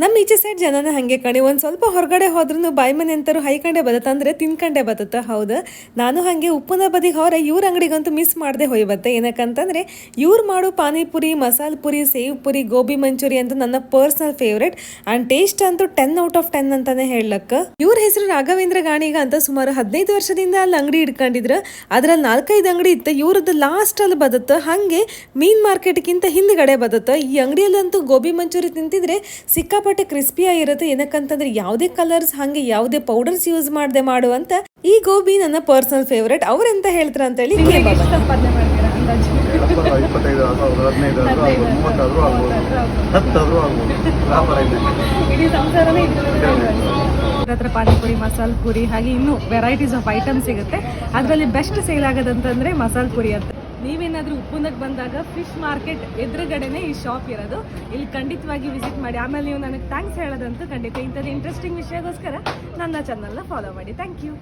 ನಮ್ಮ ಈಚೆ ಸೈಡ್ ಜನನ ಹಾಗೆ ಕಣಿ ಒಂದು ಸ್ವಲ್ಪ ಹೊರಗಡೆ ಹೋದ್ರೂ ಬಾಯಿ ಮನೆ ಅಂತರೂ ಹೈಕಂಡೆ ಬದತ್ತ ಅಂದರೆ ತಿನ್ಕಂಡೆ ಬದತ್ತ. ಹೌದು, ನಾನು ಹಾಗೆ ಉಪ್ಪುನ ಬದಿಗೆ ಹೊರ ಇವ್ರ ಅಂಗಡಿಗಂತೂ ಮಿಸ್ ಮಾಡದೆ ಹೋಯ್ಬತ್ತೆ. ಏನಕ್ಕಂತಂದರೆ ಇವ್ರು ಮಾಡೋ ಪಾನಿಪುರಿ, ಮಸಾಲೆ ಪುರಿ, ಸೇವ್ ಪುರಿ, ಗೋಬಿ ಮಂಚೂರಿ ಅಂತ ನನ್ನ ಪರ್ಸನಲ್ ಫೇವ್ರೇಟ್. ಆ್ಯಂಡ್ ಟೇಸ್ಟ್ ಅಂತೂ 10 ಔಟ್ ಆಫ್ 10 ಅಂತಾನೆ ಹೇಳಕ್ಕ. ಇವ್ರ ಹೆಸರು ರಾಘವೇಂದ್ರ ಗಾಣಿಗ ಅಂತ. ಸುಮಾರು 15 ವರ್ಷದಿಂದ ಅಲ್ಲಿ ಅಂಗಡಿ ಇಟ್ಕೊಂಡಿದ್ರು. ಅದ್ರಲ್ಲಿ 4-5 ಅಂಗಡಿ ಇತ್ತು. ಇವ್ರದ್ದು ಲಾಸ್ಟ್ ಅಲ್ಲಿ ಬದತ್ತ. ಹಾಗೆ ಮೀನ್ ಮಾರ್ಕೆಟ್ಗಿಂತ ಹಿಂದ್ಗಡೆ ಬದತ್ತ. ಈ ಅಂಗಡಿಯಲ್ಲಂತೂ ಗೋಬಿ ಮಂಚೂರಿ ತಿಂತಿದ್ರೆ ಸಿಕ್ಕಾಪಟ್ಟೆ ಕ್ರಿಸ್ಪಿ ಆಗಿರುತ್ತೆ. ಏನಕ್ಕಂತಂದ್ರೆ ಯಾವುದೇ ಕಲರ್ಸ್ ಹಾಗೆ ಯಾವುದೇ ಪೌಡರ್ಸ್ ಯೂಸ್ ಮಾಡದೆ ಮಾಡುವಂತ ಈ ಗೋಬಿ ನನ್ನ ಪರ್ಸನಲ್ ಫೇವ್ರೇಟ್. ಅವ್ರೆಂತ ಹೇಳ್ತಾರ ಅಂತ ಹೇಳಿ ಹತ್ರ ಪಾನಿಪುರಿ, ಮಸಾಲೆ ಪುರಿ ಹಾಗೆ ಇನ್ನೂ ವೆರೈಟೀಸ್ ಆಫ್ ಐಟಮ್ ಸಿಗುತ್ತೆ. ಅದರಲ್ಲಿ ಬೆಸ್ಟ್ ಸೇಲ್ ಆಗೋದಂತಂದ್ರೆ ಮಸಾಲೆ ಪುರಿ ಅಂತ. ನೀವೇನಾದರೂ ಉಪ್ಪುನಕ್ಕೆ ಬಂದಾಗ ಫಿಶ್ ಮಾರ್ಕೆಟ್ ಎದುರುಗಡೆನೇ ಈ ಶಾಪ್ ಇರೋದು. ಇಲ್ಲಿ ಖಂಡಿತವಾಗಿ ವಿಸಿಟ್ ಮಾಡಿ. ಆಮೇಲೆ ನೀವು ನನಗೆ ಥ್ಯಾಂಕ್ಸ್ ಹೇಳೋದಂತೂ ಖಂಡಿತ. ಇಂಥದ್ದು ಇಂಟ್ರೆಸ್ಟಿಂಗ್ ವಿಷಯಗೋಸ್ಕರ ನನ್ನ ಚಾನಲ್ನ ಫಾಲೋ ಮಾಡಿ. Thank you.